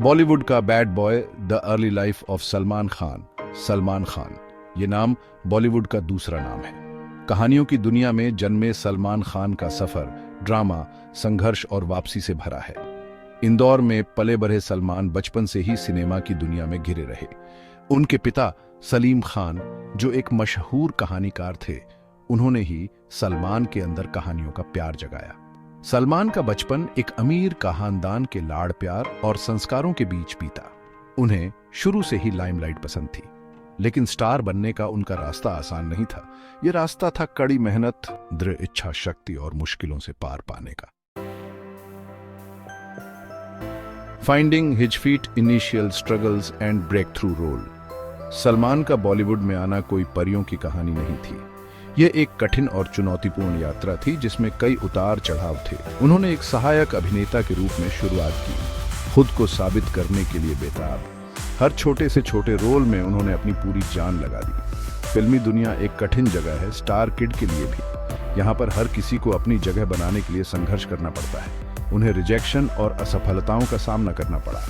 बॉलीवुड का bad boy, the early life of Salman Khan. Salman Khan, ये नाम बॉलीवुड का दूसरा नाम है। कहानियों की दुनिया में जन्मे सलमान खान का सफर ड्रामा, संघर्ष और वापसी से भरा है। इंदौर में पले बढ़े सलमान बचपन से ही सिनेमा की दुनिया में घिरे रहे। उनके पिता सलीम खान, जो एक मशहूर कहानीकार थे, उन्होंने ही सलमान के अंदर कहानियों का प्यार जगाया। सलमान का बचपन एक अमीर खानदान के लाड़ प्यार और संस्कारों के बीच बीता। उन्हें शुरू से ही लाइमलाइट पसंद थी, लेकिन स्टार बनने का उनका रास्ता आसान नहीं था। यह रास्ता था कड़ी मेहनत, दृढ़ इच्छा शक्ति और मुश्किलों से पार पाने का। Finding his feet, initial struggles and break through role. Salman का बॉलीवुड में आना कोई परियों की कहानी नहीं थी। यह एक कठिन और चुनौतीपूर्ण यात्रा थी जिसमें कई उतार चढ़ाव थे। उन्होंने एक सहायक अभिनेता के रूप में शुरुआत की, खुद को साबित करने के लिए बेताब। हर छोटे से छोटे रोल में उन्होंने अपनी पूरी जान लगा दी। फिल्मी दुनिया एक कठिन जगह है, स्टार किड के लिए भी। यहाँ पर हर किसी को अपनी जगह बनाने के लिए संघर्ष करना पड़ता है। उन्हें रिजेक्शन और असफलताओं का सामना करना पड़ा।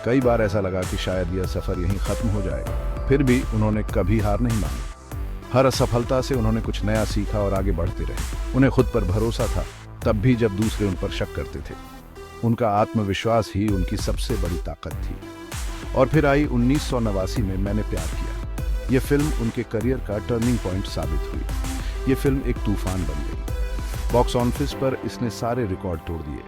कई बार ऐसा लगा कि शायद यह सफर यहीं खत्म हो जाएगा, फिर भी उन्होंने कभी हार नहीं मानी। हर असफलता से उन्होंने कुछ नया सीखा और आगे बढ़ते रहे। उन्हें खुद पर भरोसा था, तब भी जब दूसरे उन पर शक करते थे। उनका आत्मविश्वास ही उनकी सबसे बड़ी ताकत थी। और फिर आई 1989 में मैंने प्यार किया। यह फिल्म उनके करियर का टर्निंग पॉइंट साबित हुई। यह फिल्म एक तूफान बन गई। बॉक्स ऑफिस पर इसने सारे रिकॉर्ड तोड़ दिए।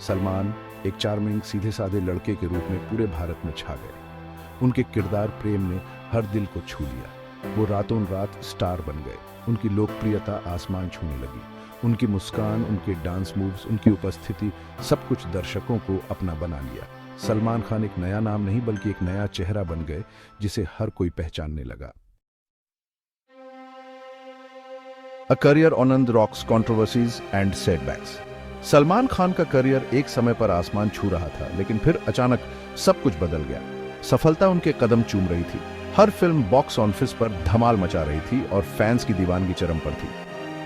सलमान एक चार्मिंग, सीधे साधे लड़के के रूप में पूरे भारत में छा गए। उनके किरदार प्रेम ने हर दिल को छू लिया। वो रातों रात स्टार बन गए। उनकी लोकप्रियता आसमान छूने लगी। उनकी मुस्कान, उनके डांस मूव्स, उनकी उपस्थिति, सब कुछ दर्शकों को अपना बना लिया। सलमान खान एक नया नाम नहीं बल्कि एक नया चेहरा बन गए, जिसे हर कोई पहचानने लगा। A career on the rocks, controversies and setbacks. Salman Khan का करियर एक समय पर आसमान छू रहा था, लेकिन फिर अचानक सब कुछ बदल गया। सफलता उनके कदम चूम रही थी। हर फिल्म बॉक्स ऑफिस पर धमाल मचा रही थी और फैंस की दीवानगी चरम पर थी।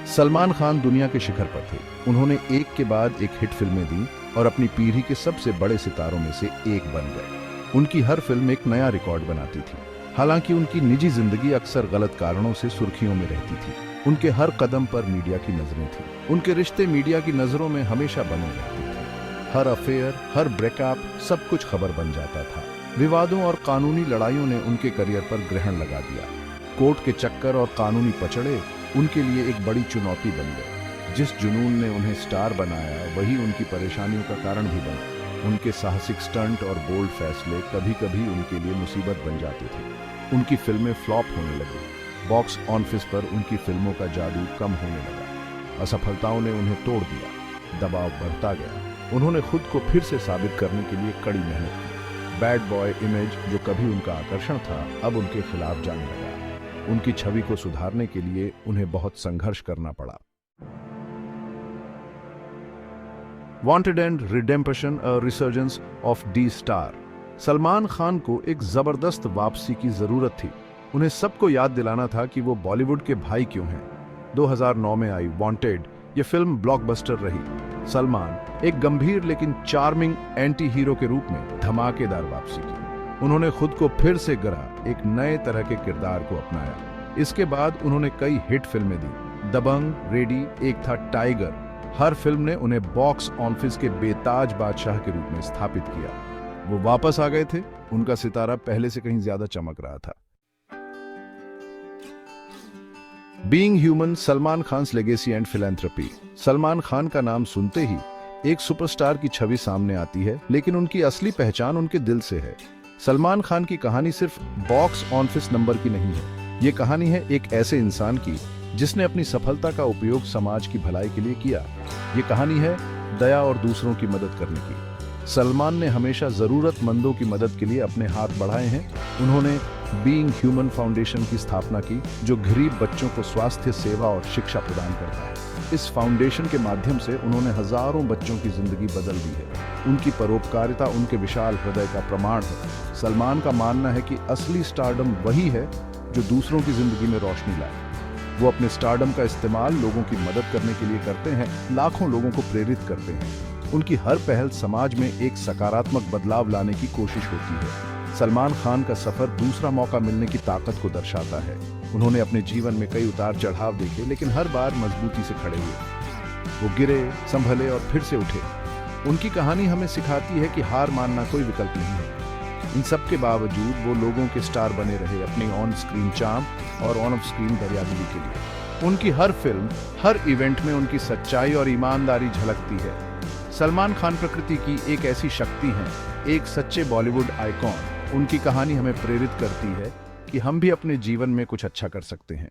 सलमान खान दुनिया के शिखर पर थे। उन्होंने एक के बाद एक हिट फिल्में दी और अपनी पीढ़ी के सबसे बड़े सितारों में से एक बन गए। उनकी हर फिल्म एक नया रिकॉर्ड बनाती थी। हालांकि उनकी निजी जिंदगी अक्सर गलत कारणों से सुर्खियों में रहती थी। उनके हर कदम पर मीडिया की नजरें थी। उनके रिश्ते मीडिया की नजरों में हमेशा बने रहते थे। हर अफेयर, हर ब्रेकअप, सब कुछ खबर बन जाता था। विवादों और कानूनी लड़ाइयों ने उनके करियर पर ग्रहण लगा दिया। कोर्ट के चक्कर और कानूनी पचड़े उनके लिए एक बड़ी चुनौती बन गए। जिस जुनून ने उन्हें स्टार बनाया, वही उनकी परेशानियों का कारण भी बना। उनके साहसिक स्टंट और बोल्ड फैसले कभी कभी उनके लिए मुसीबत बन जाते थे। उनकी फिल्में फ्लॉप होने लगी। बॉक्स ऑफिस पर उनकी फिल्मों का जादू कम होने लगा। असफलताओं ने उन्हें तोड़ दिया। दबाव बढ़ता गया। उन्होंने खुद को फिर से साबित करने के लिए कड़ी मेहनत की। बैड बॉय इमेज, जो कभी उनका आकर्षण था, अब उनके खिलाफ जाने लगा। उनकी छवि को सुधारने के लिए उन्हें बहुत संघर्ष करना पड़ा। Wanted and redemption, a resurgence of D star. Salman Khan को एक जबरदस्त वापसी की जरूरत थी। उन्हें सबको याद दिलाना था कि वो बॉलीवुड के भाई क्यों हैं। 2009 में आई वांटेड, ये फिल्म ब्लॉकबस्टर रही। सलमान एक गंभीर लेकिन चार्मिंग एंटी हीरो के रूप में धमाकेदार वापसी की। उन्होंने खुद को फिर से गढ़ा, एक नए तरह के किरदार को अपनाया। इसके बाद उन्होंने कई हिट फिल्में दी। दबंग, रेडी, एक था टाइगर। हर फिल्म ने उन्हें बॉक्स ऑफिस के बेताज बादशाह के रूप में स्थापित किया। वो वापस आ गए थे। उनका सितारा पहले से कहीं ज्यादा चमक रहा था। Being human, Salman Khan's legacy and philanthropy. Salman Khan का नाम सुनते ही एक सुपरस्टार की छवि सामने आती है, लेकिन उनकी असली पहचान उनके दिल से है। सलमान खान की कहानी सिर्फ बॉक्स ऑफिस नंबर की नहीं है। ये कहानी है एक ऐसे इंसान की जिसने अपनी सफलता का उपयोग समाज की भलाई के लिए किया। ये कहानी है दया और दूसरों की मदद करने की। सलमान ने हमेशा जरूरतमंदों की मदद के लिए अपने हाथ बढ़ाए हैं। उन्होंने बीइंग ह्यूमन फाउंडेशन की स्थापना की, जो गरीब बच्चों को स्वास्थ्य सेवा और शिक्षा प्रदान करता है। इस फाउंडेशन के माध्यम से उन्होंने हजारों बच्चों की जिंदगी बदल दी है। उनकी परोपकारिता उनके विशाल हृदय का प्रमाण है। सलमान का मानना है कि असली स्टारडम वही है जो दूसरों की जिंदगी में रोशनी लाए। वो अपने स्टारडम का इस्तेमाल लोगों की मदद करने के लिए करते हैं, लाखों लोगों को प्रेरित करते हैं। उनकी हर पहल समाज में एक सकारात्मक बदलाव लाने की कोशिश होती है। सलमान खान का सफर दूसरा मौका मिलने की ताकत को दर्शाता है। उन्होंने अपने जीवन में कई उतार चढ़ाव देखे, लेकिन हर बार मजबूती से खड़े हुए। वो गिरे, संभले और फिर से उठे। उनकी कहानी हमें सिखाती है कि हार मानना कोई विकल्प नहीं है। इन सब के बावजूद वो लोगों के स्टार बने रहे, अपनी ऑन स्क्रीन चार्म और ऑन ऑफ स्क्रीन दरियादिली के लिए। उनकी हर फिल्म, हर इवेंट में उनकी सच्चाई और ईमानदारी झलकती है। सलमान खान प्रकृति की एक ऐसी शक्ति हैं, एक सच्चे बॉलीवुड आइकॉन। उनकी कहानी हमें प्रेरित करती है कि हम भी अपने जीवन में कुछ अच्छा कर सकते हैं।